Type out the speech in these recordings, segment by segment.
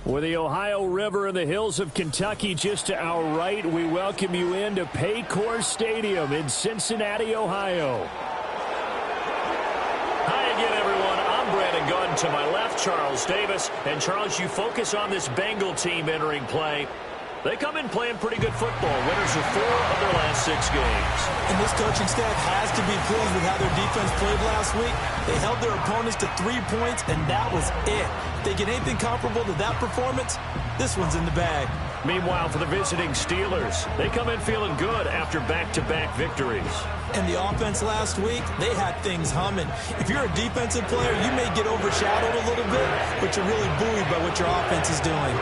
With the Ohio River and the hills of Kentucky just to our right, we welcome you into Paycor Stadium in Cincinnati, Ohio. Hi again, everyone. I'm Brandon Gunn. To my left, Charles Davis. And, Charles, you focus on this Bengal team entering play. They come in playing pretty good football. Winners of 4 of their last 6 games. And this coaching staff has to be pleased with how their defense played last week. They held their opponents to 3 points, and that was it. If they get anything comparable to that performance, this one's in the bag. Meanwhile, for the visiting Steelers, they come in feeling good after back-to-back victories. And the offense last week, they had things humming. If you're a defensive player, you may get overshadowed a little bit, but you're really buoyed by what your offense is doing.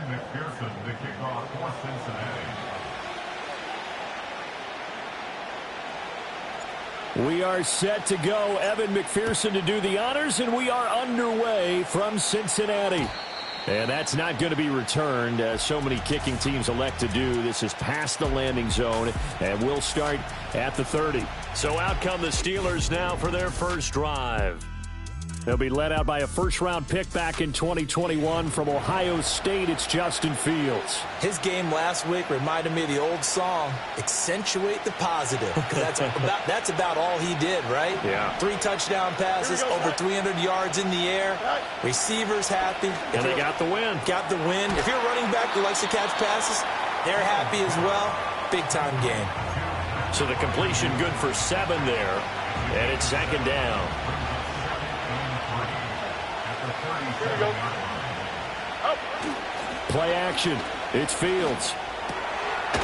McPherson to kick off for Cincinnati. We are set to go. Evan McPherson to do the honors, and we are underway from Cincinnati. And that's not going to be returned, as so many kicking teams elect to do. This is past the landing zone, and we'll start at the 30. So out come the Steelers now for their first drive. They'll be led out by a first-round pick back in 2021 from Ohio State. It's Justin Fields. His game last week reminded me of the old song, Accentuate the Positive. Because that's about all he did, right? Yeah. 3 touchdown passes, over 300 yards in the air. Receivers happy. And they got the win. Got the win. If you're a running back who likes to catch passes, they're happy as well. Big-time game. So the completion good for 7 there. And it's second down. Here we go. Play action. It's Fields.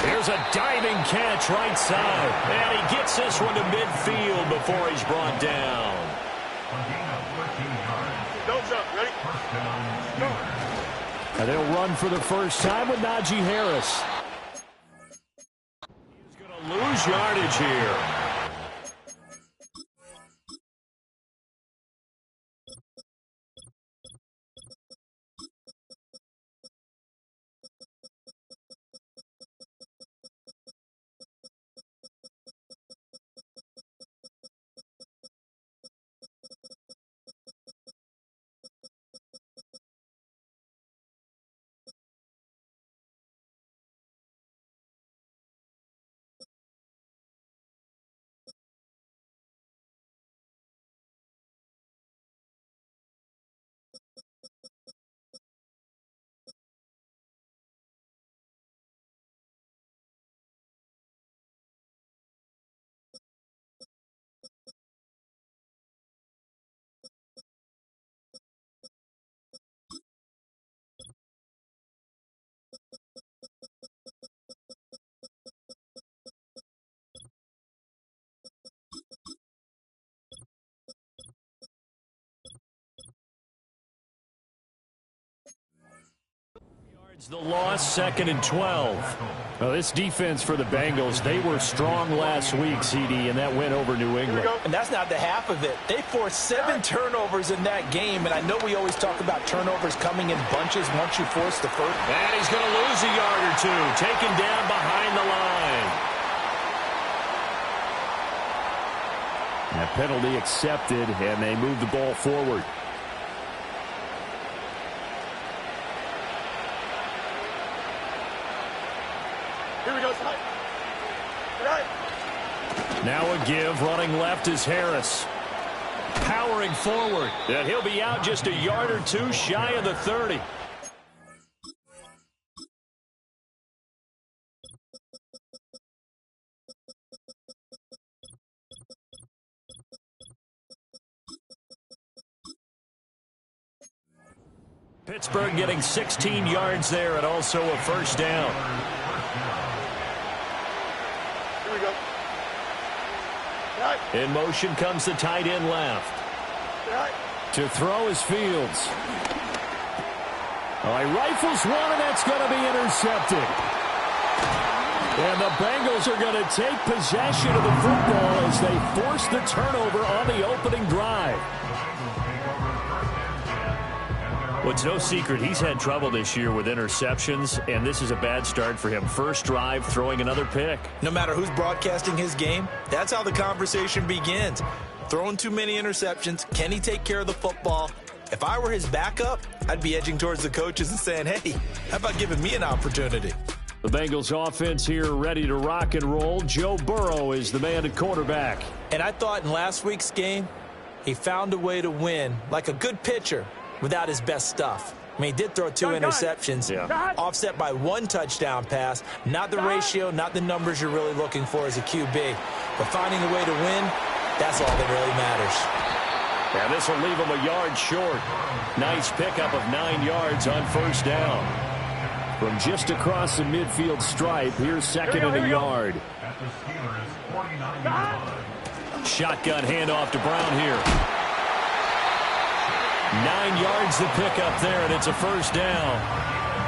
Here's a diving catch right side. And he gets this one to midfield before he's brought down. Don't jump. Ready? And they'll run for the first time with Najee Harris. He's going to lose yardage here. The loss, 2nd and 12. Well, this defense for the Bengals, they were strong last week, CD, and that went over New England. And that's not the half of it. They forced 7 turnovers in that game, and I know we always talk about turnovers coming in bunches once you force the first. And he's going to lose a yard or 2, taken down behind the line. That penalty accepted, and they move the ball forward. Here we go. Right. Now a give. Running left is Harris. Powering forward. And he'll be out just a yard or 2 shy of the 30. Pittsburgh getting 16 yards there and also a first down. Here we go. Right. In motion comes the tight end left. Right. To throw is Fields. All right, rifles one, and that's going to be intercepted. And the Bengals are going to take possession of the football as they force the turnover on the opening drive. Well, it's no secret he's had trouble this year with interceptions, and this is a bad start for him. First drive, throwing another pick. No matter who's broadcasting his game, that's how the conversation begins. Throwing too many interceptions, can he take care of the football? If I were his backup, I'd be edging towards the coaches and saying, hey, how about giving me an opportunity? The Bengals offense here ready to rock and roll. Joe Burrow is the man at quarterback. And I thought in last week's game, he found a way to win like a good pitcher without his best stuff. I mean, he did throw 2 interceptions, offset by 1 touchdown pass. Not the ratio, not the numbers you're really looking for as a QB. But finding a way to win, that's all that really matters. And this will leave him a yard short. Nice pickup of 9 yards on first down. From just across the midfield stripe, here's second and a yard. Shotgun handoff to Brown here. 9 yards to pick up there, and it's a first down.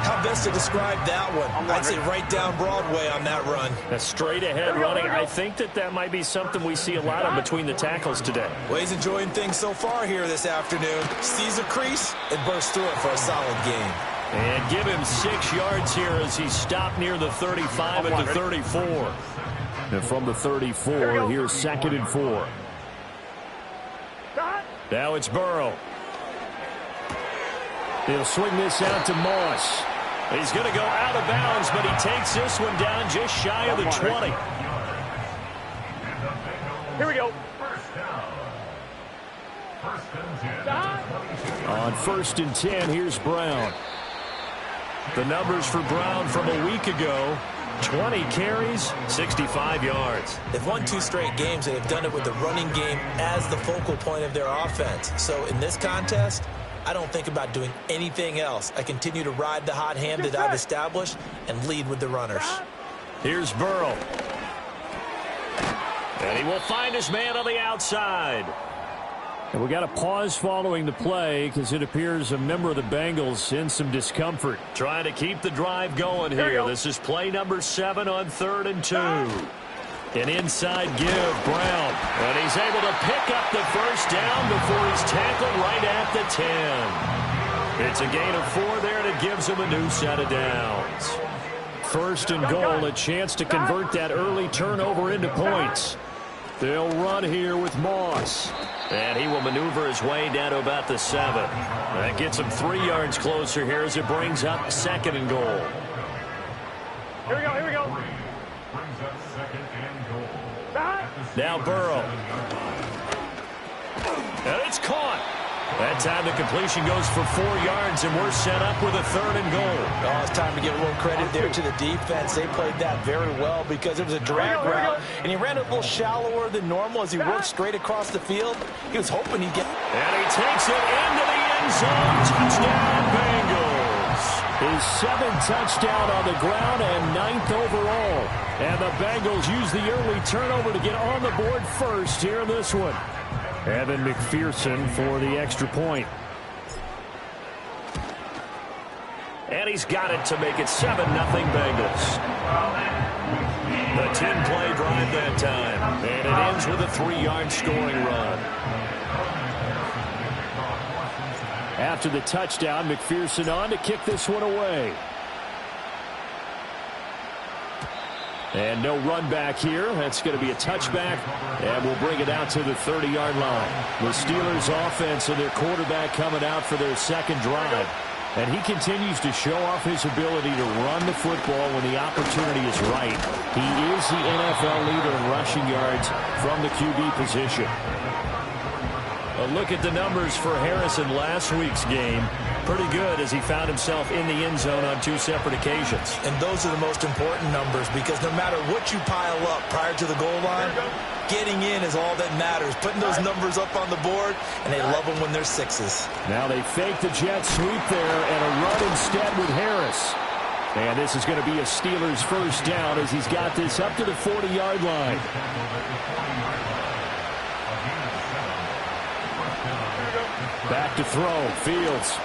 How best to describe that one? I'd say right down Broadway on that run. A straight-ahead running. I think that might be something we see a lot of between the tackles today. Well, he's enjoying things so far here this afternoon. Sees a crease and bursts through it for a solid game. And give him 6 yards here as he stopped near the 35 at the 34. And from the 34, here's second and 4. Now it's Burrow. He'll swing this out to Moss. He's going to go out of bounds, but he takes this one down just shy of the 20. Here we go. On first and 10, here's Brown. The numbers for Brown from a week ago: 20 carries, 65 yards. They've won 2 straight games, and they've done it with the running game as the focal point of their offense. So in this contest, I don't think about doing anything else. I continue to ride the hot hand that I've established and lead with the runners. Here's Burrow. And he will find his man on the outside. And we got a pause following the play because it appears a member of the Bengals in some discomfort. Trying to keep the drive going here. This is play number 7 on 3rd and 2. An inside give, Brown. And he's able to pick up the first down before he's tackled right at the 10. It's a gain of 4 there, and it gives him a new set of downs. First and goal, a chance to convert that early turnover into points. They'll run here with Moss. And he will maneuver his way down to about the 7. That gets him 3 yards closer here as it brings up second and goal. Here we go, here we go. Now Burrow. And it's caught. That time the completion goes for 4 yards, and we're set up with a 3rd and goal. Oh, it's time to give a little credit there to the defense. They played that very well because it was a drag route, and he ran a little shallower than normal as he worked straight across the field. He was hoping he'd get... And he takes it into the end zone. Touchdown, Bengals. His 7th touchdown on the ground and 9th overall. And the Bengals use the early turnover to get on the board first here in this one. Evan McPherson for the extra point. And he's got it to make it 7-0 Bengals. The 10-play drive that time. And it ends with a 3-yard scoring run. After the touchdown, McPherson on to kick this one away. And no run back here. That's going to be a touchback. And we'll bring it out to the 30-yard line. The Steelers offense and their quarterback coming out for their second drive. And he continues to show off his ability to run the football when the opportunity is right. He is the NFL leader in rushing yards from the QB position. A look at the numbers for Harris in last week's game. Pretty good as he found himself in the end zone on 2 separate occasions. And those are the most important numbers because no matter what you pile up prior to the goal line, getting in is all that matters. Putting those numbers up on the board, and they love them when they're 6s. Now they fake the jet sweep there and a run instead with Harris. And this is going to be a Steelers first down as he's got this up to the 40-yard line. Back to throw. Fields.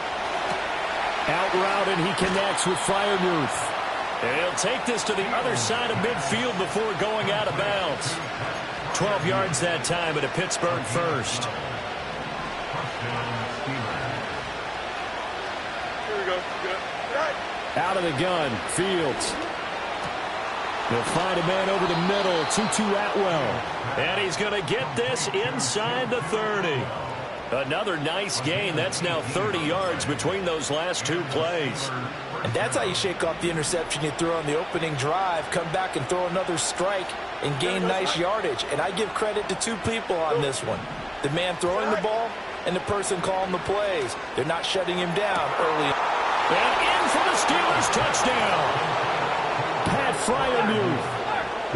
Out route, and he connects with Freiermuth. And he'll take this to the other side of midfield before going out of bounds. 12 yards that time at a Pittsburgh first. Here we go. Out of the gun, Fields. They'll find a man over the middle, Tutu Atwell. And he's going to get this inside the 30. Another nice gain. That's now 30 yards between those last 2 plays. And that's how you shake off the interception you threw on the opening drive, come back and throw another strike and gain nice yardage. And I give credit to 2 people on this one. The man throwing the ball and the person calling the plays. They're not shutting him down early. And in for the Steelers touchdown. Pat Freiermuth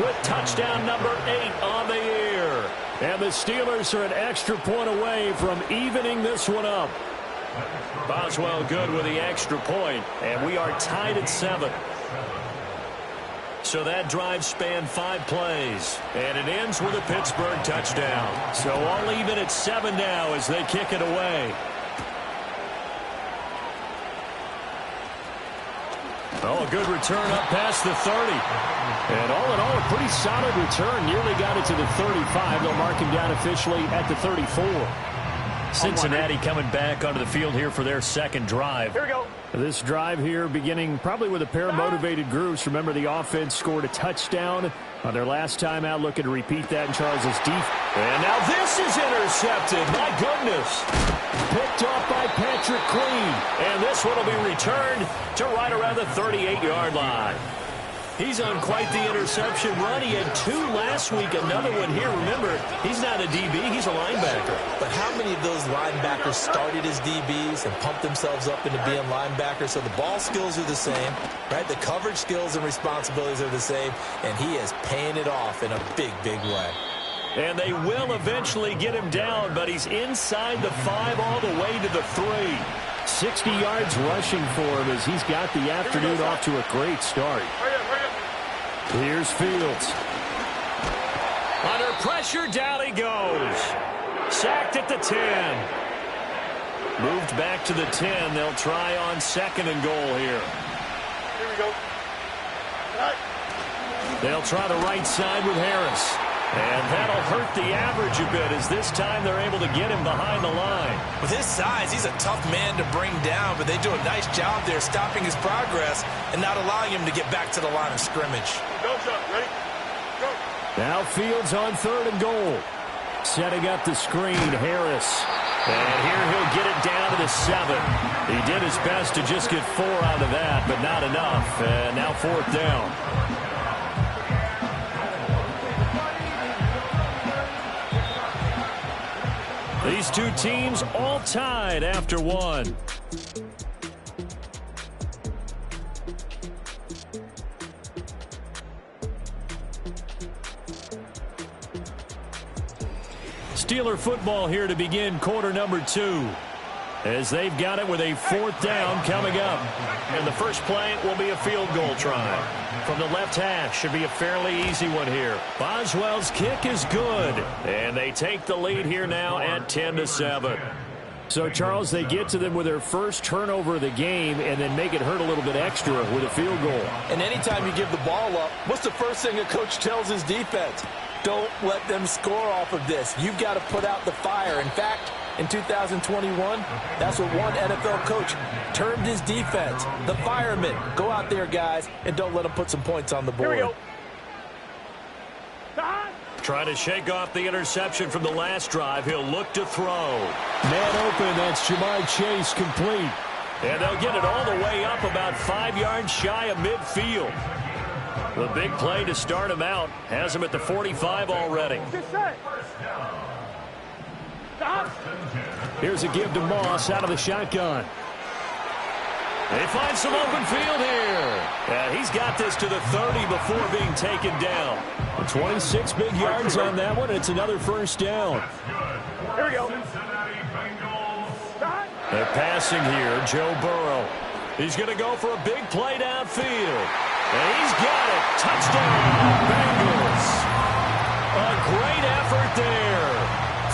with touchdown number 8 on the year. And the Steelers are an extra point away from evening this one up. Boswell good with the extra point, and we are tied at 7. So that drive spanned 5 plays, and it ends with a Pittsburgh touchdown. So all even at 7 now as they kick it away. Oh, a good return up past the 30. And all in all, a pretty solid return. Nearly got it to the 35. They'll mark him down officially at the 34. Cincinnati coming back onto the field here for their second drive. Here we go. This drive here beginning probably with a pair of motivated groups. Remember, the offense scored a touchdown on their last time out. Looking to repeat that in Charles's defense. And now this is intercepted. My goodness. Picked off by Patrick Queen. And this one will be returned to right around the 38-yard line. He's on quite the interception run. He had 2 last week, another one here. Remember, he's not a DB, he's a linebacker. But how many of those linebackers started as DBs and pumped themselves up into being linebackers? So the ball skills are the same, right? The coverage skills and responsibilities are the same, and he is paying it off in a big, big way. And they will eventually get him down, but he's inside the 5 all the way to the 3. 60 yards rushing for him as he's got the afternoon off to a great start. Here's Fields. Under pressure, down he goes. Sacked at the 10. Moved back to the 10. They'll try on 2nd and goal here. Here we go. They'll try the right side with Harris. And that'll hurt the average a bit as this time they're able to get him behind the line. With his size, he's a tough man to bring down, but they do a nice job there stopping his progress and not allowing him to get back to the line of scrimmage. Go, shot. Ready? Go. Now Fields on 3rd and goal. Setting up the screen, Harris. And here he'll get it down to the 7. He did his best to just get 4 out of that, but not enough. And now 4th down. These 2 teams all tied after 1. Steeler football here to begin quarter number 2. As they've got it with a 4th down coming up. And the first play will be a field goal try. From the left hash, should be a fairly easy one here. Boswell's kick is good. And they take the lead here now at 10-7. So, Charles, they get to them with their first turnover of the game and then make it hurt a little bit extra with a field goal. And anytime you give the ball up, what's the first thing a coach tells his defense? Don't let them score off of this. You've got to put out the fire. In fact, in 2021, that's what one NFL coach termed his defense, the firemen. Go out there, guys, and don't let them put some points on the board. Here we go. Trying to shake off the interception from the last drive. He'll look to throw. Man open. That's Jamar Chase complete. And they'll get it all the way up about 5 yards shy of midfield. The big play to start him out has him at the 45 already. Here's a give to Moss out of the shotgun. They find some open field here. He's got this to the 30 before being taken down. 26 big yards on that one. It's another first down. Here we go. They're passing here. Joe Burrow. He's going to go for a big play downfield. And he's got it. Touchdown, Bengals. A great effort there.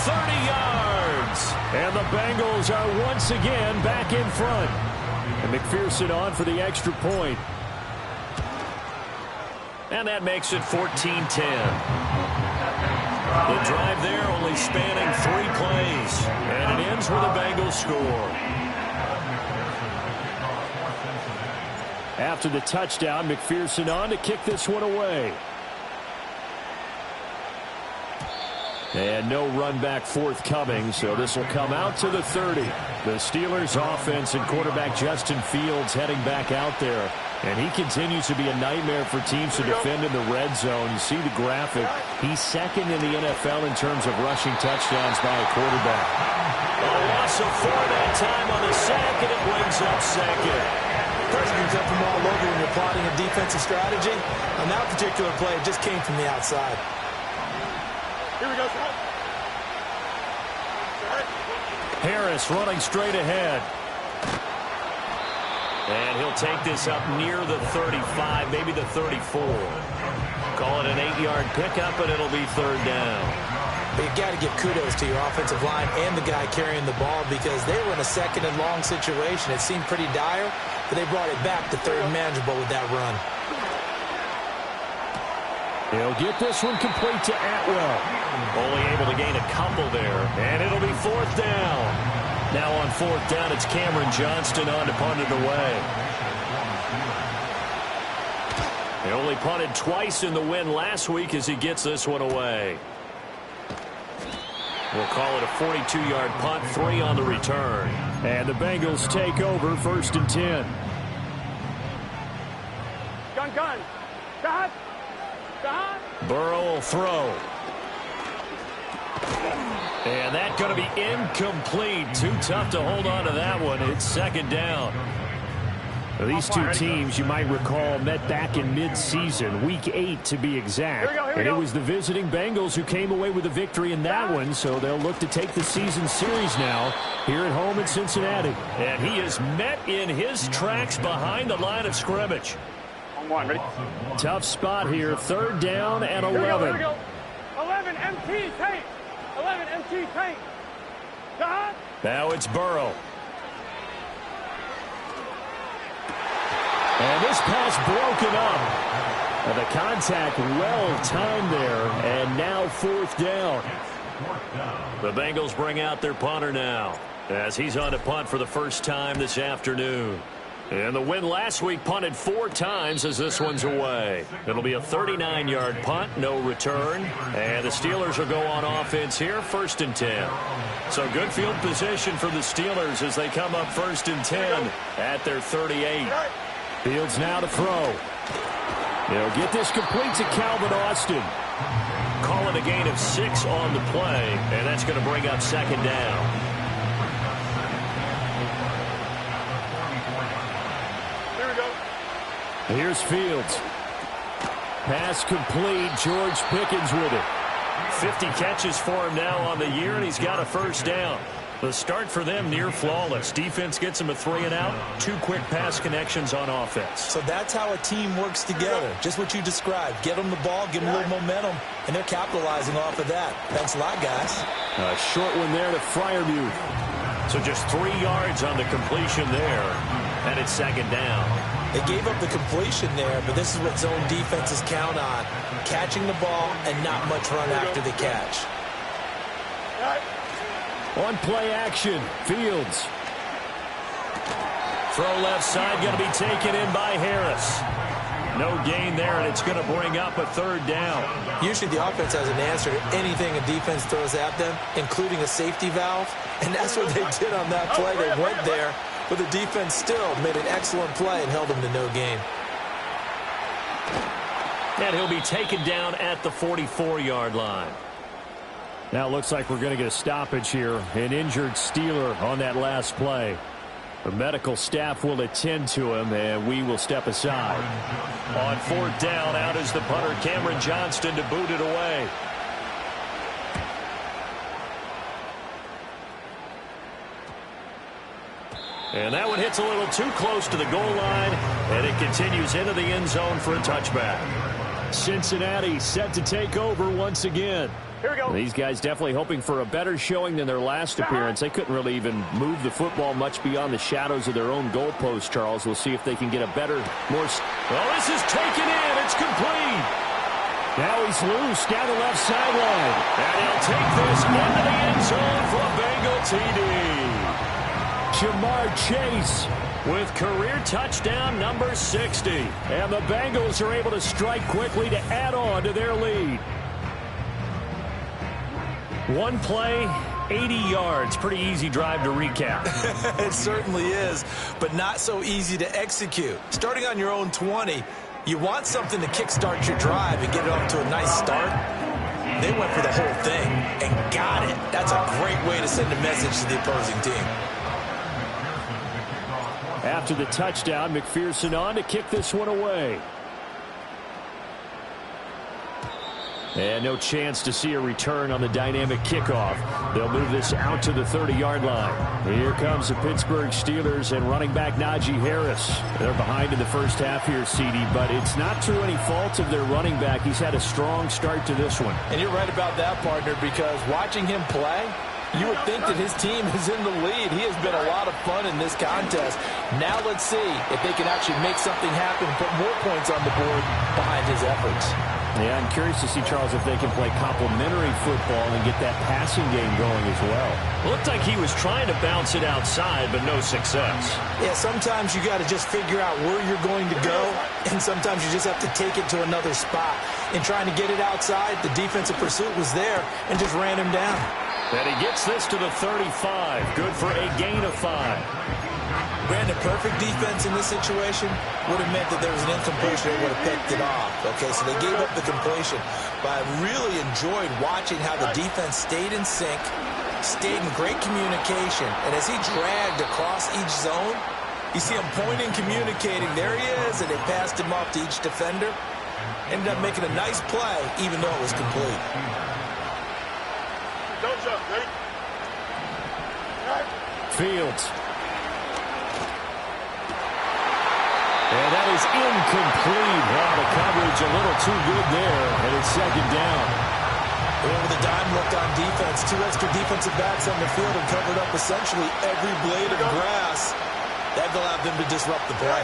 30 yards. And the Bengals are once again back in front. And McPherson on for the extra point. And that makes it 14-10. The drive there only spanning 3 plays. And it ends with a Bengals score. After the touchdown, McPherson on to kick this one away. And no run back forthcoming, so this will come out to the 30. The Steelers offense and quarterback Justin Fields heading back out there. And he continues to be a nightmare for teams to defend in the red zone. You see the graphic. He's second in the NFL in terms of rushing touchdowns by a quarterback. A loss of 4 that time on the sack, and it brings up second. Pressure can come from all over when you're plotting a defensive strategy. On that particular play, it just came from the outside. Here we go. Harris running straight ahead. And he'll take this up near the 35, maybe the 34. Call it an 8-yard pickup, and it'll be third down. But you got to give kudos to your offensive line and the guy carrying the ball because they were in a second and long situation. It seemed pretty dire, but they brought it back to third and manageable with that run. He'll get this one complete to Atwell. Only able to gain a couple there, and it'll be fourth down. Now on fourth down, it's Cameron Johnston on to punt it away. He only punted twice in the win last week as he gets this one away. We'll call it a 42-yard punt, 3 on the return. And the Bengals take over first and 10. Gun. Shot. Burrow will throw. And that's going to be incomplete. Too tough to hold on to that one. It's second down. These two teams, you might recall, met back in mid-season, week 8 to be exact. And it was the visiting Bengals who came away with a victory in that one, so they'll look to take the season series now here at home in Cincinnati. And he is met in his tracks behind the line of scrimmage. On one, ready? Tough spot here, third down and 11. Here we go. 11 MT tank. 11 MT tank. Shot. Now it's Burrow. And this pass broken up. And the contact well timed there. And now fourth down. The Bengals bring out their punter now as he's on to punt for the first time this afternoon. And the win last week punted 4 times as this one's away. It'll be a 39-yard punt, no return. And the Steelers will go on offense here, first and 10. So good field position for the Steelers as they come up first and 10 at their 38. Fields now to throw. He'll get this complete to Calvin Austin. Call it a gain of 6 on the play, and that's going to bring up second down. Here's Fields. Pass complete. George Pickens with it. 50 catches for him now on the year, and he's got a first down. The start for them near flawless. Defense gets him a 3 and out. 2 quick pass connections on offense. So that's how a team works together. Just what you described. Get them the ball, give them a little momentum, and they're capitalizing off of that. Thanks a lot, guys. A short one there to Freiermuth. So just 3 yards on the completion there, and it's second down. They gave up the completion there, but this is what zone defenses count on. Catching the ball and not much run after the catch. On play action, Fields. Throw left side, going to be taken in by Harris. No gain there, and it's going to bring up a third down. Usually the offense has an answer to anything a defense throws at them, including a safety valve, and that's what they did on that play. They went there. But the defense still made an excellent play and held them to no gain. And he'll be taken down at the 44-yard line. Now it looks like we're going to get a stoppage here. An injured Steeler on that last play. The medical staff will attend to him, and we will step aside. On 4th down, out is the punter, Cameron Johnston, to boot it away. And that one hits a little too close to the goal line, and it continues into the end zone for a touchback. Cincinnati set to take over once again. Here we go. These guys definitely hoping for a better showing than their last appearance. They couldn't really even move the football much beyond the shadows of their own goalpost, Charles. We'll see if they can get a better, more... Well, this is taken in. It's complete. Now he's loose down the left sideline. And he'll take this into the end zone for a Bengal TD. Jamar Chase with career touchdown number 60. And the Bengals are able to strike quickly to add on to their lead. One play, 80 yards. Pretty easy drive to recap. It certainly is, but not so easy to execute. Starting on your own 20, you want something to kickstart your drive and get it off to a nice start. They went for the whole thing and got it. That's a great way to send a message to the opposing team. After the touchdown, McPherson on to kick this one away. And no chance to see a return on the dynamic kickoff. They'll move this out to the 30-yard line. Here comes the Pittsburgh Steelers and running back Najee Harris. They're behind in the first half here, CD, but it's not through any fault of their running back. He's had a strong start to this one. And you're right about that, partner, because watching him play, you would think that his team is in the lead. He has been a lot of fun in this contest. Now let's see if they can actually make something happen, put more points on the board behind his efforts. Yeah, I'm curious to see, Charles, if they can play complementary football and get that passing game going as well. Looked like he was trying to bounce it outside, but no success. Yeah, sometimes you got to just figure out where you're going to go, and sometimes you just have to take it to another spot. In trying to get it outside, the defensive pursuit was there and just ran him down. And he gets this to the 35. Good for a gain of 5. Brandon, perfect defense in this situation would have meant that there was an incompletion that would have picked it off. Okay, so they gave up the completion. But I really enjoyed watching how the defense stayed in sync, stayed in great communication. And as he dragged across each zone, you see him pointing, communicating. There he is, and they passed him off to each defender. Ended up making a nice play, even though it was complete. Don't jump, ready? Fields. And that is incomplete. Wow, the coverage a little too good there, and it's second down. With a dime look on defense, 2 extra defensive backs on the field and covered up essentially every blade of grass. That allowed them to disrupt the play.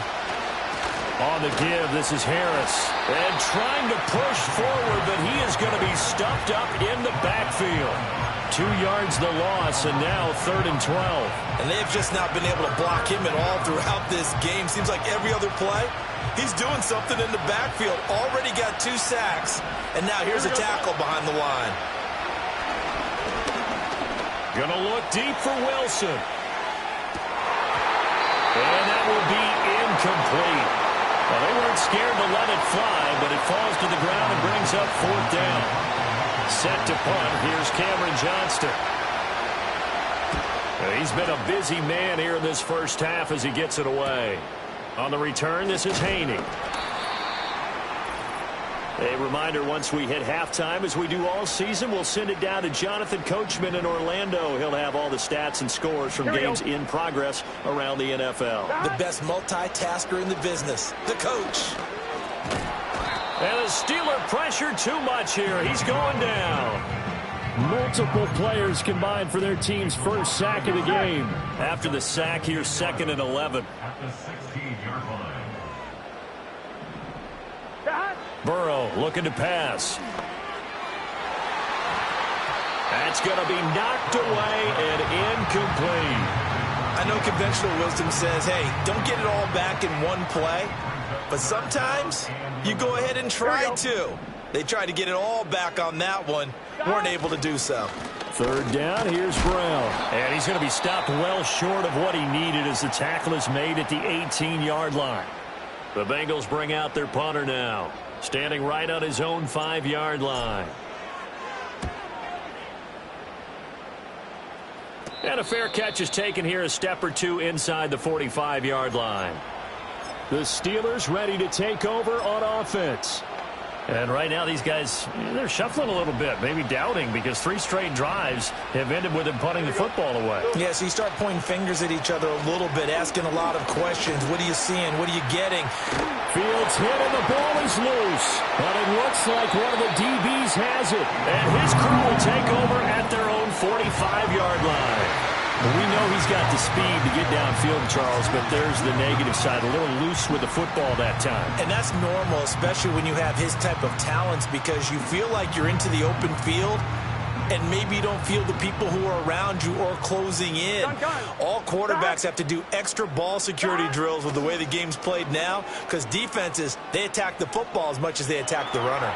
On the give, this is Harris. And trying to push forward, but he is going to be stuffed up in the backfield. 2 yards the loss, and now 3rd and 12. And they've just not been able to block him at all throughout this game. Seems like every other play, he's doing something in the backfield. Already got 2 sacks, and now here's a tackle behind the line. Gonna look deep for Wilson. And that will be incomplete. Well, they weren't scared to let it fly, but it falls to the ground and brings up 4th down. Set to punt. Here's Cameron Johnston. He's been a busy man here in this first half as he gets it away. On the return, this is Haney. A reminder, once we hit halftime, as we do all season, we'll send it down to Jonathan Coachman in Orlando. He'll have all the stats and scores from games in progress around the NFL. The best multitasker in the business, the coach. And the Steeler pressure too much here. He's going down. Multiple players combined for their team's first sack of the game. After the sack, here's 2nd and 11. At the 16-yard line. Burrow looking to pass. That's going to be knocked away and incomplete. I know conventional wisdom says, hey, don't get it all back in one play. But sometimes you go ahead and try to. They tried to get it all back on that one. Weren't able to do so. 3rd down, here's Brown. And he's going to be stopped well short of what he needed as the tackle is made at the 18-yard line. The Bengals bring out their punter now, standing right on his own 5-yard line. And a fair catch is taken here a step or two inside the 45-yard line. The Steelers ready to take over on offense. And right now these guys, they're shuffling a little bit, maybe doubting, because 3 straight drives have ended with them punting the football away. Yeah, so you start pointing fingers at each other a little bit, asking a lot of questions. What are you seeing? What are you getting? Fields hit and the ball is loose. But it looks like one of the DBs has it. And his crew will take over at their own 45-yard line. We know he's got the speed to get downfield, Charles, but there's the negative side. A little loose with the football that time. And that's normal, especially when you have his type of talents, because you feel like you're into the open field and maybe you don't feel the people who are around you or closing in. All quarterbacks have to do extra ball security drills with the way the game's played now, because defenses, they attack the football as much as they attack the runner.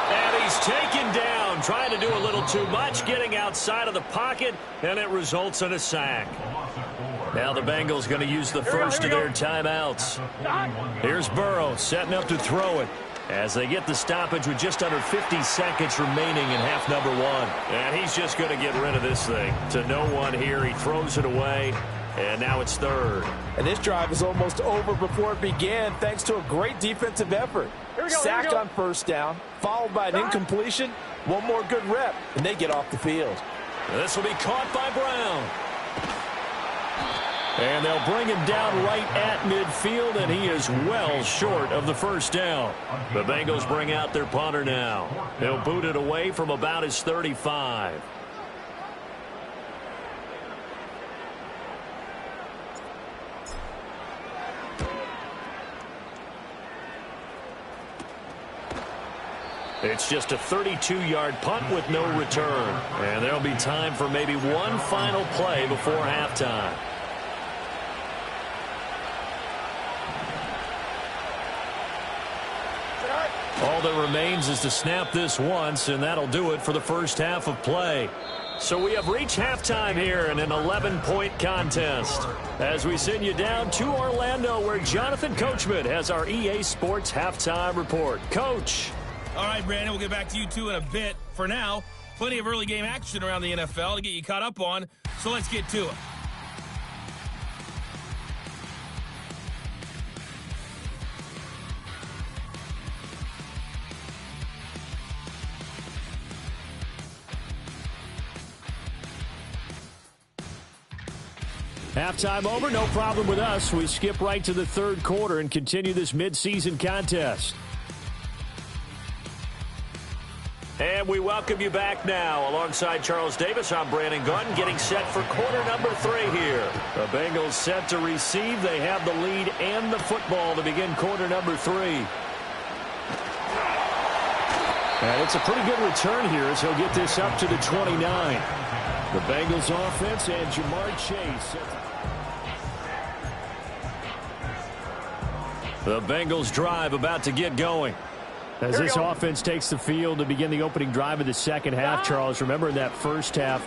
And he's taken down, trying to do a little too much, getting outside of the pocket, and it results in a sack. Now the Bengals going to use the first of their timeouts. Here's Burrow setting up to throw it as they get the stoppage with just under 50 seconds remaining in half number 1. And he's just going to get rid of this thing to no one here. He throws it away, and now it's third. And this drive is almost over before it began, thanks to a great defensive effort. Sacked on first down, followed by an incompletion. One more good rep, and they get off the field. This will be caught by Brown. And they'll bring him down right at midfield, and he is well short of the first down. The Bengals bring out their punter now. They'll boot it away from about his 35. It's just a 32-yard punt with no return. And there'll be time for maybe one final play before halftime. All that remains is to snap this once, and that'll do it for the first half of play. So we have reached halftime here in an 11-point contest as we send you down to Orlando, where Jonathan Coachman has our EA Sports halftime report. Coach. All right, Brandon, we'll get back to you two in a bit. For now, plenty of early game action around the NFL to get you caught up on, so let's get to it. Halftime over, no problem with us. We skip right to the third quarter and continue this midseason contest. And we welcome you back now. Alongside Charles Davis, I'm Brandon Gunn, getting set for quarter number 3 here. The Bengals set to receive. They have the lead and the football to begin quarter number 3. And it's a pretty good return here as he'll get this up to the 29. The Bengals offense and Jamar Chase. The Bengals drive about to get going. As this offense takes the field to begin the opening drive of the second half, Charles, remember in that first half,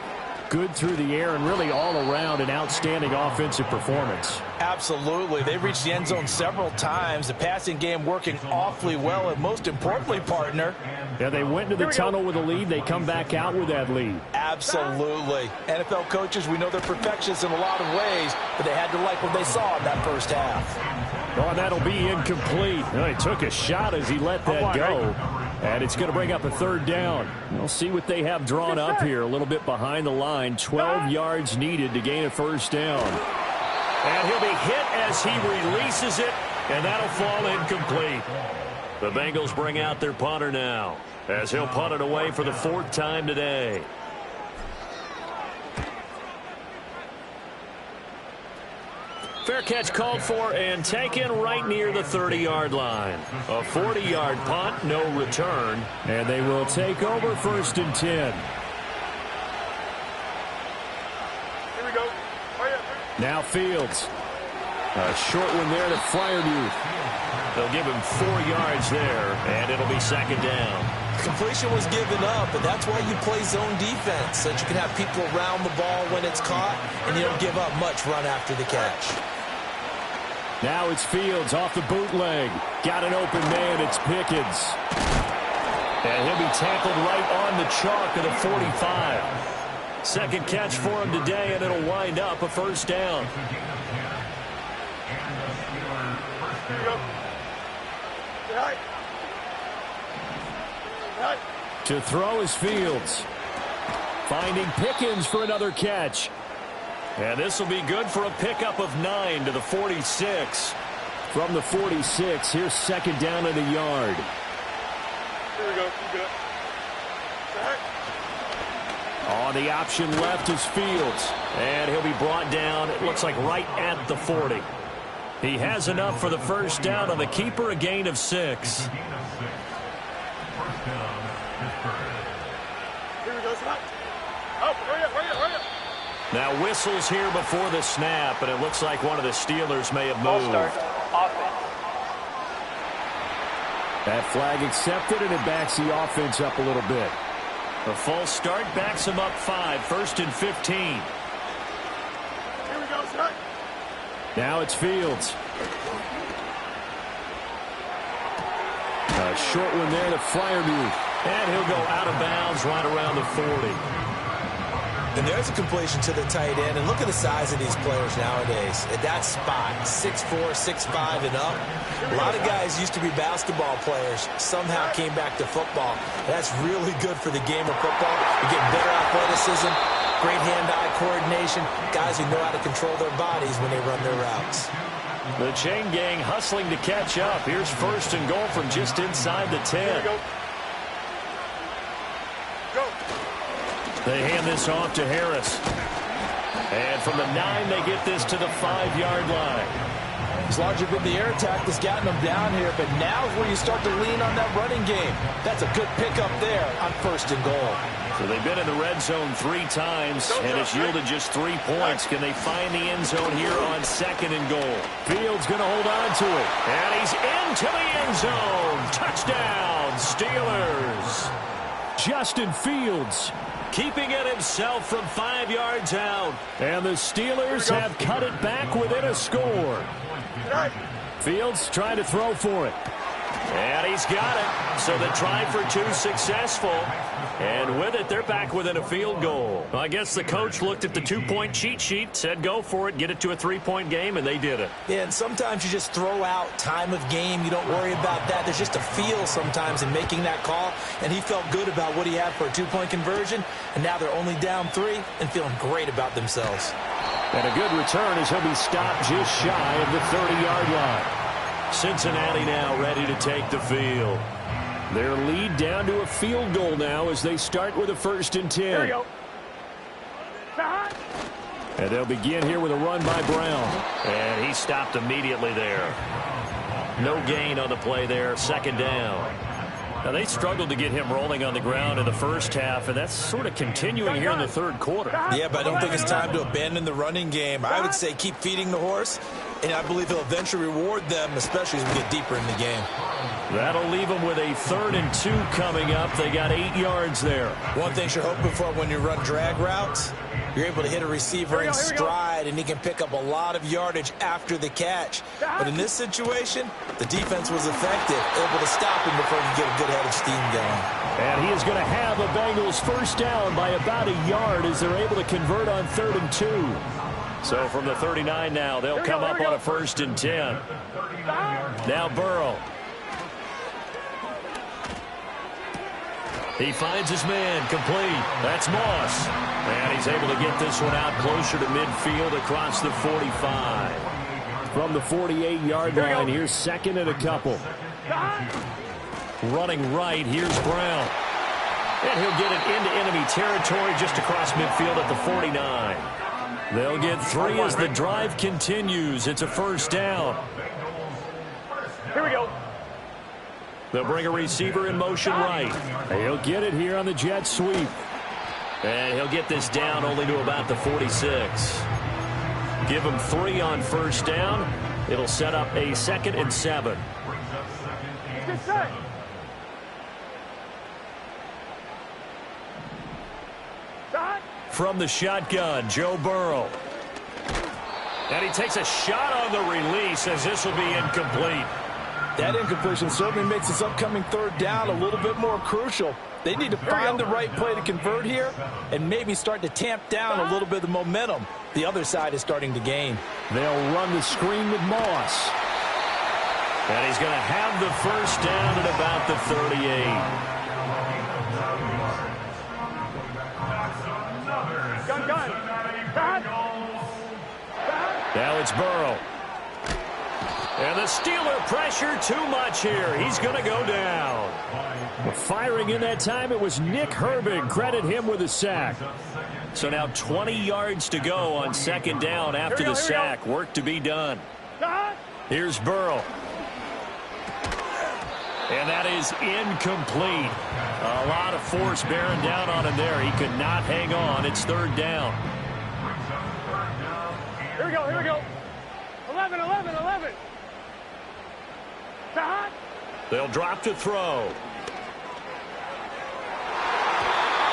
good through the air and really all around an outstanding offensive performance. Absolutely. They reached the end zone several times. The passing game working awfully well, and most importantly, partner. Yeah, they went into the tunnel with a lead. They come back out with that lead. Absolutely. NFL coaches, we know they're perfectionists in a lot of ways, but they had to like what they saw in that first half. Oh, and that'll be incomplete. Well, he took a shot as he let that go. And it's going to bring up a third down. We'll see what they have drawn up here. A little bit behind the line. 12 yards needed to gain a first down. And he'll be hit as he releases it, and that'll fall incomplete. The Bengals bring out their punter now as he'll punt it away for the 4th time today. Fair catch called for and taken right near the 30-yard line. A 40-yard punt, no return, and they will take over 1st and 10. Here we go. Now Fields. A short one there to Fryermuth. They'll give him 4 yards there, and it'll be 2nd down. Completion was given up, but that's why you play zone defense, so that you can have people around the ball when it's caught, and you don't give up much run after the catch. Now it's Fields off the bootleg. Got an open man. It's Pickens. And he'll be tackled right on the chalk of the 45. Second catch for him today, and it'll wind up a first down. To throw is Fields. Finding Pickens for another catch. And this will be good for a pickup of 9 to the 46. From the 46, here's second down and a yard. Here we go. You good. On the option left is Fields. And he'll be brought down, it looks like right at the 40. He has enough for the first down on the keeper, a gain of 6. Here we go, Scott. Up, hurry up, hurry up, hurry up. Now whistles here before the snap, and it looks like one of the Steelers may have moved. That flag accepted, and it backs the offense up a little bit. A false start backs him up 5, 1st and 15. Here we go, Scott. Now it's Fields. A short one there to Freiermuth. And he'll go out of bounds right around the 40. And there's a completion to the tight end. And look at the size of these players nowadays. At that spot, 6'4", 6'5", and up. A lot of guys used to be basketball players. Somehow came back to football. That's really good for the game of football. You get better athleticism, great hand-eye coordination. Guys who know how to control their bodies when they run their routes. The chain gang hustling to catch up. Here's first and goal from just inside the 10. They hand this off to Harris. And from the 9, they get this to the 5-yard line. It's largely been the air attack that's gotten them down here, but now's where you start to lean on that running game. That's a good pickup there on first and goal. So they've been in the red zone 3 times, and it's yielded just 3 points. Can they find the end zone here on second and goal? Fields going to hold on to it. And he's into the end zone. Touchdown, Steelers. Justin Fields keeping it himself from 5 yards out. And the Steelers have cut it back within a score. Fields trying to throw for it. And he's got it. So the try for 2 successful. And with it, they're back within a field goal. Well, I guess the coach looked at the 2-point cheat sheet, said go for it, get it to a 3-point game, and they did it. Yeah, and sometimes you just throw out time of game. You don't worry about that. There's just a feel sometimes in making that call. And he felt good about what he had for a 2-point conversion. And now they're only down 3 and feeling great about themselves. And a good return as he'll be stopped just shy of the 30-yard line. Cincinnati now ready to take the field. Their lead down to a field goal now as they start with a 1st and 10. Here we go. And they'll begin here with a run by Brown. And he stopped immediately there. No gain on the play there. 2nd down. Now, they struggled to get him rolling on the ground in the first half, and that's sort of continuing here in the 3rd quarter. Yeah, but I don't think it's time to abandon the running game. I would say keep feeding the horse, and I believe he'll eventually reward them, especially as we get deeper in the game. That'll leave them with a 3rd and 2 coming up. They got 8 yards there. One thing you're hoping for when you run drag routes, you're able to hit a receiver in stride, and he can pick up a lot of yardage after the catch. But in this situation, the defense was effective, able to stop him before he could get a good head of steam going. And he is going to have a Bengals first down by about a yard as they're able to convert on 3rd and 2. So from the 39 now, they'll come up on a 1st and 10. Now Burrow. He finds his man complete. That's Moss. And he's able to get this one out closer to midfield across the 45. From the 48-yard line, here's 2nd and a couple. Running right, here's Brown. And he'll get it into enemy territory just across midfield at the 49. They'll get 3 as the drive continues. It's a 1st down. Here we go. They'll bring a receiver in motion right. He'll get it here on the jet sweep. And he'll get this down only to about the 46. Give him 3 on 1st down. It'll set up a 2nd and 7. Get set. From the shotgun, Joe Burrow. And he takes a shot on the release as this will be incomplete. That incompletion certainly makes this upcoming 3rd down a little bit more crucial. They need to find the right play to convert here and maybe start to tamp down a little bit of the momentum the other side is starting to gain. They'll run the screen with Moss. And he's going to have the first down at about the 38. Gun. Cut. Now it's Burrow. And the Steeler pressure too much here. He's going to go down. Firing in that time, it was Nick Herbig. Credit him with a sack. So now 20 yards to go on second down after the sack. Work to be done. Here's Burrow. And that is incomplete. A lot of force bearing down on him there. He could not hang on. It's third down. Here we go. 11. Cut. They'll drop to throw.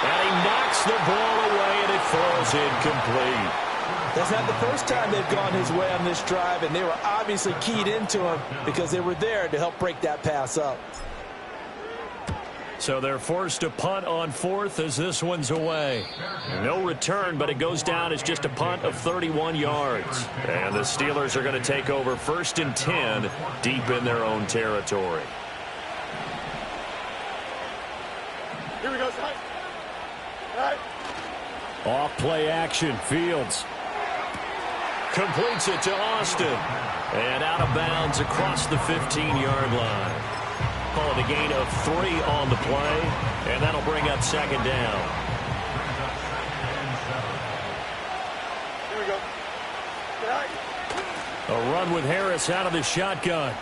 And he knocks the ball away, and it falls incomplete. That's not the first time they've gone his way on this drive, and they were obviously keyed into him because they were there to help break that pass up. So they're forced to punt on fourth as this one's away. No return, but it goes down as just a punt of 31 yards. And the Steelers are going to take over 1st and 10 deep in their own territory. Here we go, right. Off play action, Fields. Completes it to Austin. And out of bounds across the 15-yard line. Call it a gain of 3 on the play, and that'll bring up second down. Here we go. A run with Harris out of the shotgun.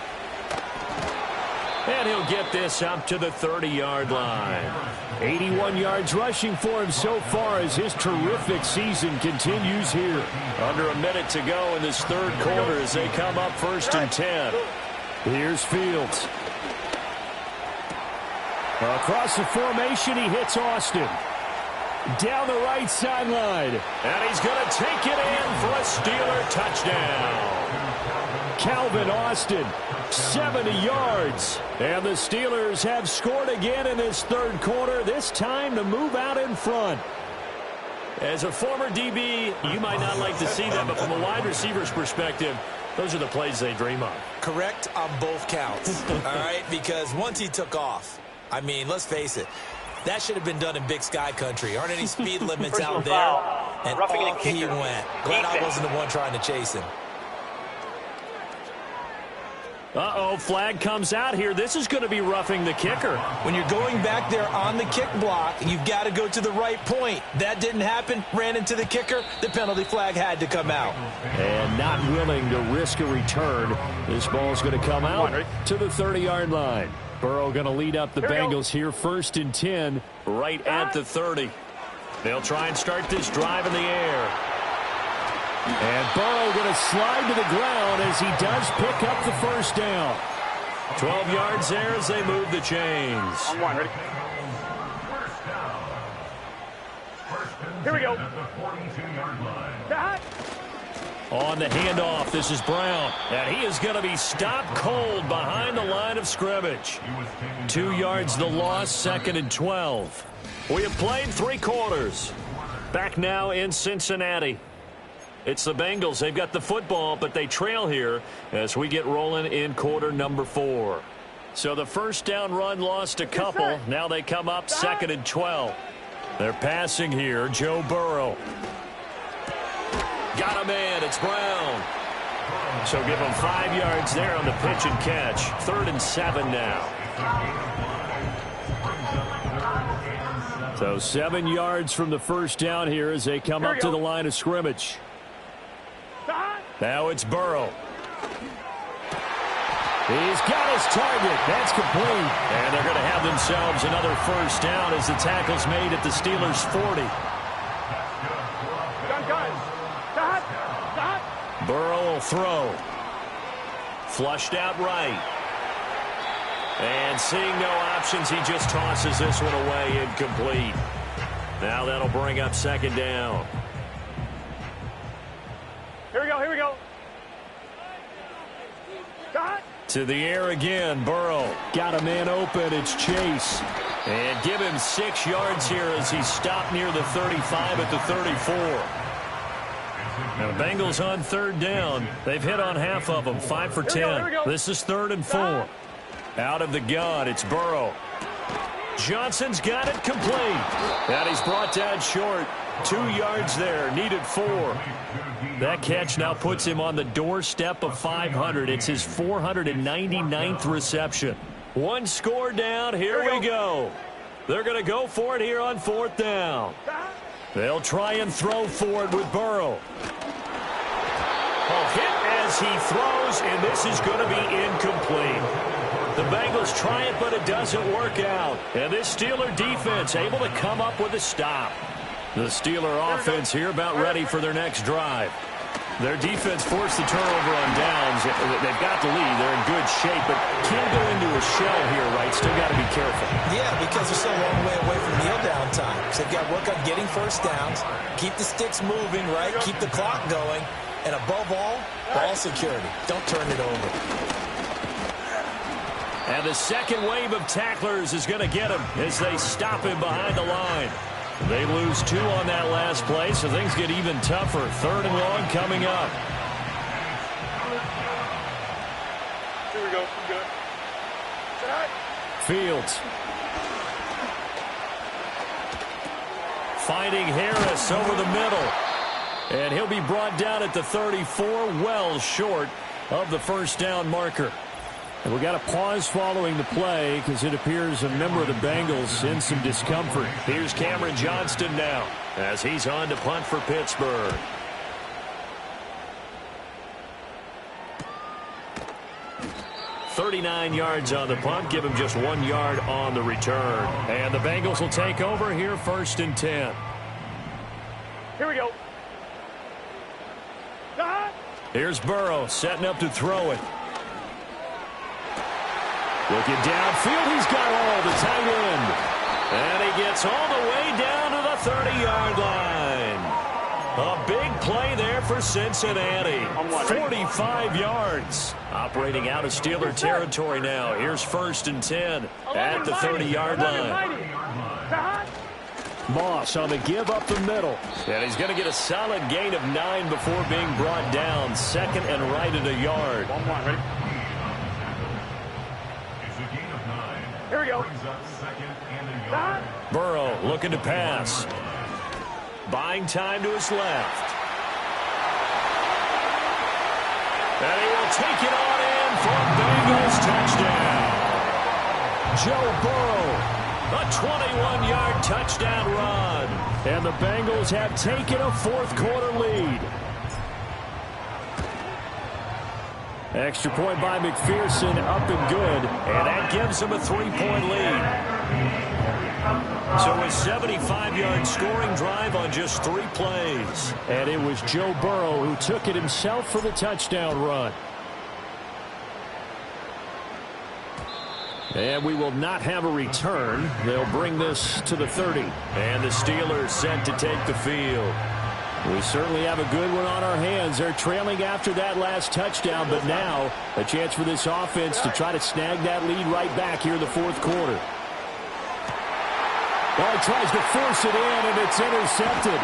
And he'll get this up to the 30-yard line. 81 yards rushing for him so far as his terrific season continues here. Under a minute to go in this third quarter as they come up 1st and 10. Here's Fields. Across the formation, he hits Austin. Down the right sideline. And he's going to take it in for a Steeler touchdown. Calvin Austin, 70 yards. And the Steelers have scored again in this third quarter, this time to move out in front. As a former DB, you might not like to see that, but from a wide receiver's perspective, those are the plays they dream of. Correct on both counts, all right? Because once he took off, I mean, let's face it, that should have been done in Big Sky country. Aren't any speed limits out there? And off he went. Glad I wasn't the one trying to chase him. Uh-oh, flag comes out here. This is going to be roughing the kicker. When you're going back there on the kick block, you've got to go to the right point. That didn't happen. Ran into the kicker. The penalty flag had to come out. And not willing to risk a return. This ball's going to come out to the 30-yard line. Burrow going to lead up the Bengals here, 1st and 10, right at the 30. They'll try and start this drive in the air. And Burrow going to slide to the ground as he does pick up the first down. 12 yards there as they move the chains. On one, ready? Here we go. Cut. On the handoff, this is Brown. And he is going to be stopped cold behind the line of scrimmage. 2 yards the loss, 2nd and 12. We have played 3 quarters. Back now in Cincinnati. It's the Bengals. They've got the football, but they trail here as we get rolling in quarter number 4. So the first down run lost a couple. Now they come up 2nd and 12. They're passing here. Joe Burrow. Got a man. It's Brown. So give him 5 yards there on the pitch and catch. 3rd and 7 now. So 7 yards from the first down here as they come up to the line of scrimmage. Now it's Burrow. He's got his target. That's complete. And they're going to have themselves another first down as the tackle's made at the Steelers' 40. Burrow will throw. Flushed out right. And seeing no options, he just tosses this one away, incomplete. Now that'll bring up 2nd down. Here we go. Cut. To the air again, Burrow. Got a man open, it's Chase. And give him 6 yards here as he stopped near the 35 at the 34. Now the Bengals on 3rd down. They've hit on half of them, 5 for 10. This is 3rd and 4. Out of the gun, it's Burrow. Johnson's got it complete. And he's brought down short. 2 yards there, needed 4. That catch now puts him on the doorstep of 500. It's his 499th reception. 1 score down, here we go. They're going to go for it here on 4th down. They'll try and throw for it with Burrow. A hit as he throws, and this is going to be incomplete. The Bengals try it, but it doesn't work out. And this Steeler defense able to come up with a stop. The Steeler offense here about ready for their next drive. Their defense forced the turnover on downs. They've got the lead. They're in good shape, but can't go into a shell here, right? Still got to be careful. Yeah, because they're so long way away from kneel down time. So they've got to work on getting first downs, keep the sticks moving, right? Keep the clock going. And above all, ball security. Don't turn it over. And the second wave of tacklers is going to get him as they stop him behind the line. They lose 2 on that last play, so things get even tougher. 3rd and long coming up. Here we go. Good. Fields. Finding Harris over the middle. And he'll be brought down at the 34, well short of the first down marker. And we got a pause following the play because it appears a member of the Bengals in some discomfort. Here's Cameron Johnston now as he's on to punt for Pittsburgh. .39 yards on the punt. Give him just 1 yard on the return. And the Bengals will take over here 1st and 10. Here we go. Here's Burrow setting up to throw it. Looking downfield, he's got all the tight end. And he gets all the way down to the 30-yard line. A big play there for Cincinnati. 45 yards. Operating out of Steeler territory now. Here's 1st and 10 at the 30-yard line. Moss on the give up the middle. And he's going to get a solid gain of 9 before being brought down. 2nd and right at a yard. Ready? Here we go. Burrow looking to pass. Buying time to his left. And he will take it on in for a Bengals touchdown. Joe Burrow, a 21-yard touchdown run. And the Bengals have taken a 4th quarter lead. Extra point by McPherson, up and good. And that gives them a 3-point lead. So a 75-yard scoring drive on just 3 plays. And it was Joe Burrow who took it himself for the touchdown run. And we will not have a return. They'll bring this to the 30. And the Steelers set to take the field. We certainly have a good one on our hands. They're trailing after that last touchdown, but now a chance for this offense to try to snag that lead right back here in the 4th quarter. Well, he tries to force it in, and it's intercepted.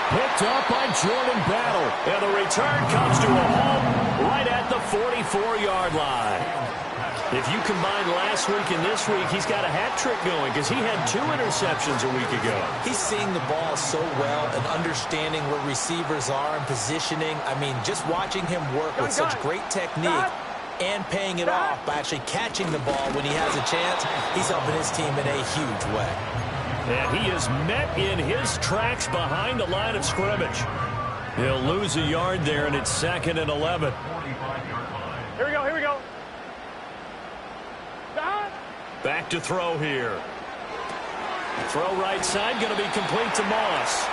Picked up by Jordan Battle. And the return comes to a halt right at the 44-yard line. If you combine last week and this week, he's got a hat trick going because he had 2 interceptions a week ago. He's seeing the ball so well and understanding where receivers are and positioning. I mean, just watching him work with such great technique and paying it off by actually catching the ball when he has a chance, he's helping his team in a huge way. And he is met in his tracks behind the line of scrimmage. He'll lose a yard there, and it's 2nd and 11. Here we go, here we go. Back to throw here. Throw right side, going to be complete to Moss.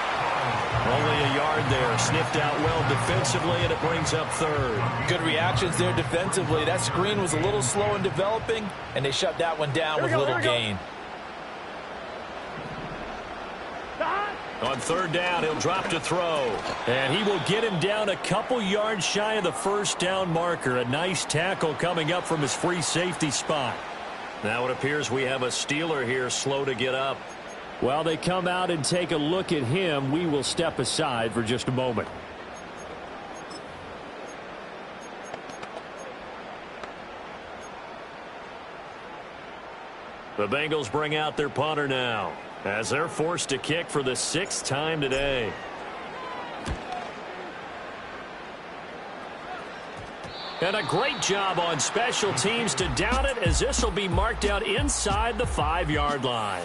Only a yard there, sniffed out well defensively, and it brings up 3rd. Good reactions there defensively. That screen was a little slow in developing, and they shut that one down with little gain. On 3rd down, he'll drop to throw. And he will get him down a couple yards shy of the first down marker. A nice tackle coming up from his free safety spot. Now it appears we have a Steeler here slow to get up. Well, they come out and take a look at him. We will step aside for just a moment. The Bengals bring out their punter now as they're forced to kick for the 6th time today. And a great job on special teams to down it, as this will be marked out inside the 5-yard line.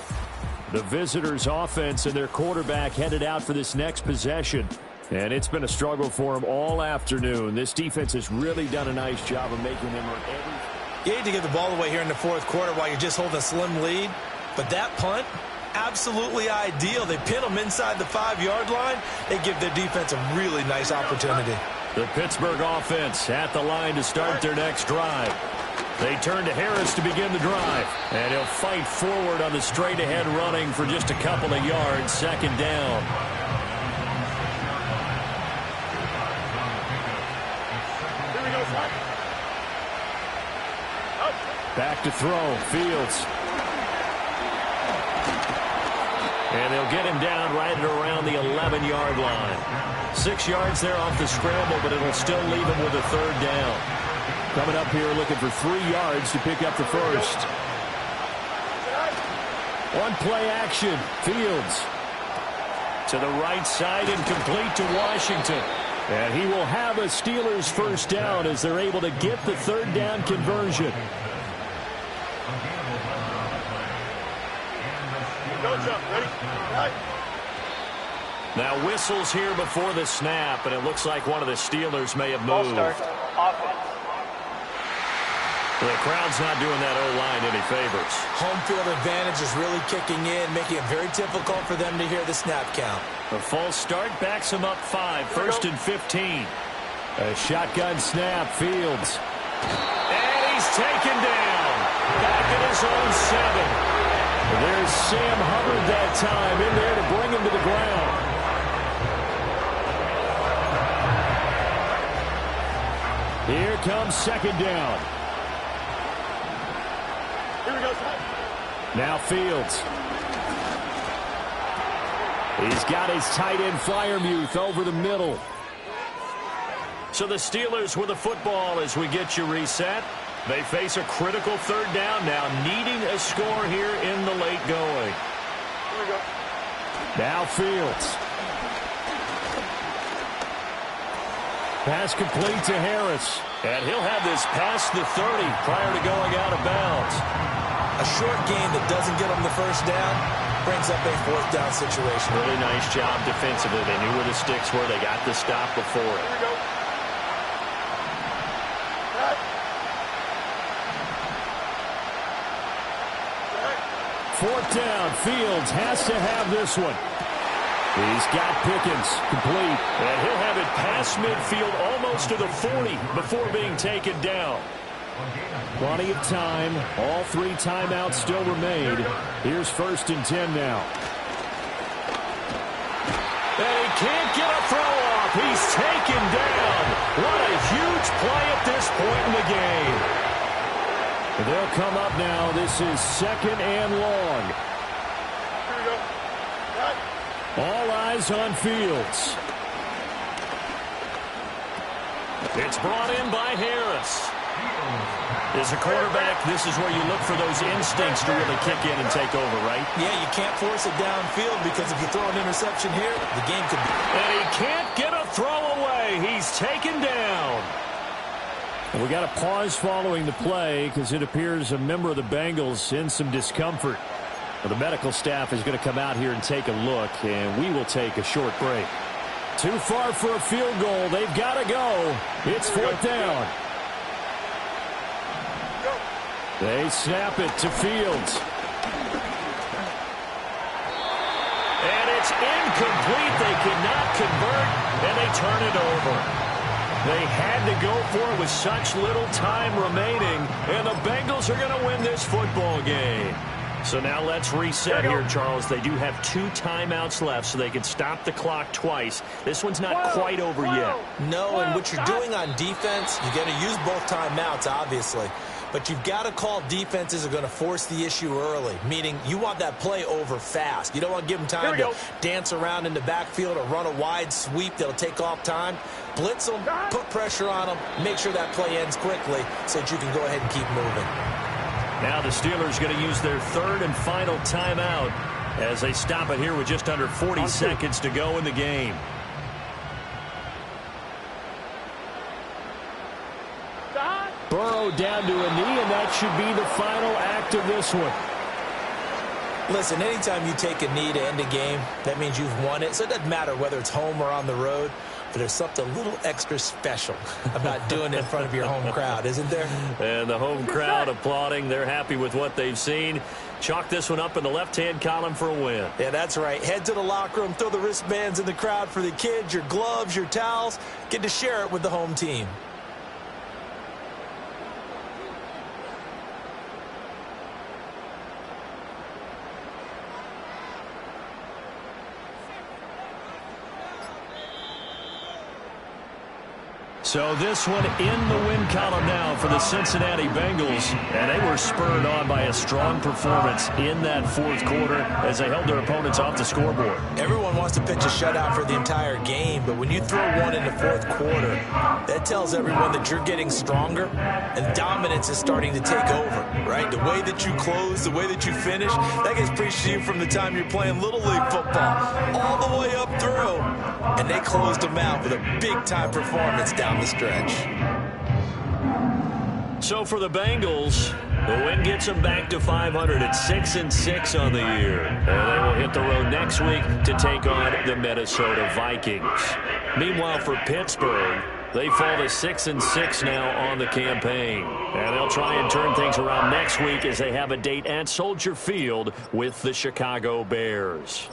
The visitors' offense and their quarterback headed out for this next possession. And it's been a struggle for them all afternoon. This defense has really done a nice job of making them earn every. You hate to give the ball away here in the 4th quarter while you're just holding a slim lead. But that punt, absolutely ideal. They pin them inside the 5-yard line. They give their defense a really nice opportunity. The Pittsburgh offense at the line to start their next drive. They turn to Harris to begin the drive. And he'll fight forward on the straight-ahead running for just a couple of yards. 2nd down. Back to throw. Fields. And they'll get him down right at around the 11-yard line. 6 yards there off the scramble, but it'll still leave him with a 3rd down. Coming up here looking for 3 yards to pick up the first. One play action. Fields. To the right side and complete to Washington. And he will have a Steelers first down as they're able to get the 3rd down conversion. Now whistles here before the snap, and it looks like one of the Steelers may have moved. The crowd's not doing that O-line any favors. Home field advantage is really kicking in, making it very difficult for them to hear the snap count. A false start backs him up 5, 1st and 15. A shotgun snap. Fields. And he's taken down. Back at his own 7. There's Sam Hubbard that time in there to bring him to the ground. Here comes 2nd down. Here we go. Now Fields. He's got his tight end Fryermuth over the middle. So the Steelers with the football as we get you reset. They face a critical 3rd down now, needing a score here in the late going. Here we go. Now Fields. Pass complete to Harris. And he'll have this past the 30 prior to going out of bounds. A short gain that doesn't get them the first down brings up a 4th down situation. Really nice job defensively. They knew where the sticks were. They got the stop before it. Here we go. 4th down. Fields has to have this one. He's got Pickens complete. And he'll have it past midfield almost to the 40 before being taken down. Plenty of time. All 3 timeouts still remain. Here's 1st and 10 now. And he can't get a throw off. He's taken down. What a huge play at this point in the game. They'll come up now. This is 2nd and long. Here we go. All eyes on Fields. It's brought in by Harris. As a quarterback, this is where you look for those instincts to really kick in and take over, right? Yeah, you can't force it downfield because if you throw an interception here, the game could be. And he can't get a throw away. He's taken down. We got a pause following the play because it appears a member of the Bengals in some discomfort. Well, the medical staff is going to come out here and take a look, and we will take a short break. Too far for a field goal. They've got to go. It's 4th down. They snap it to Fields. And it's incomplete. They cannot convert, and they turn it over. They had to go for it with such little time remaining, and the Bengals are going to win this football game. So now let's reset here, Charles. They do have 2 timeouts left, so they can stop the clock twice. This one's not quite over yet. No, and what you're doing on defense, you got to use both timeouts, obviously. But you've got to call defenses are going to force the issue early, meaning you want that play over fast. You don't want to give them time to dance around in the backfield or run a wide sweep that'll take off time. Blitz them, put pressure on them, make sure that play ends quickly so that you can go ahead and keep moving. Now the Steelers going to use their third and final timeout as they stop it here with just under 40 seconds to go in the game. Burrow down to a knee, and that should be the final act of this one. Listen, anytime you take a knee to end a game, that means you've won it. So it doesn't matter whether it's home or on the road, but there's something a little extra special about doing it in front of your home crowd, isn't there? And the home crowd applauding. They're happy with what they've seen. Chalk this one up in the left-hand column for a win. Yeah, that's right. Head to the locker room, throw the wristbands in the crowd for the kids, your gloves, your towels. Get to share it with the home team. So this one in the win column now for the Cincinnati Bengals. And they were spurred on by a strong performance in that fourth quarter as they held their opponents off the scoreboard. Everyone wants to pitch a shutout for the entire game, but when you throw one in the fourth quarter, that tells everyone that you're getting stronger and dominance is starting to take over, right? The way that you close, the way that you finish, that gets preached to you from the time you're playing Little League football all the way up through. And they closed them out with a big-time performance down the stretch. So for the Bengals, the win gets them back to 500 at 6-6 on the year. And they will hit the road next week to take on the Minnesota Vikings. Meanwhile, for Pittsburgh, they fall to 6-6 now on the campaign. And they'll try and turn things around next week as they have a date at Soldier Field with the Chicago Bears.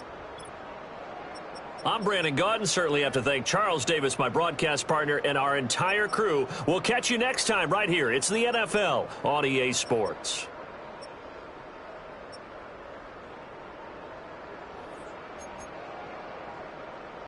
I'm Brandon Gaudin. Certainly have to thank Charles Davis, my broadcast partner, and our entire crew. We'll catch you next time right here. It's the NFL on EA Sports.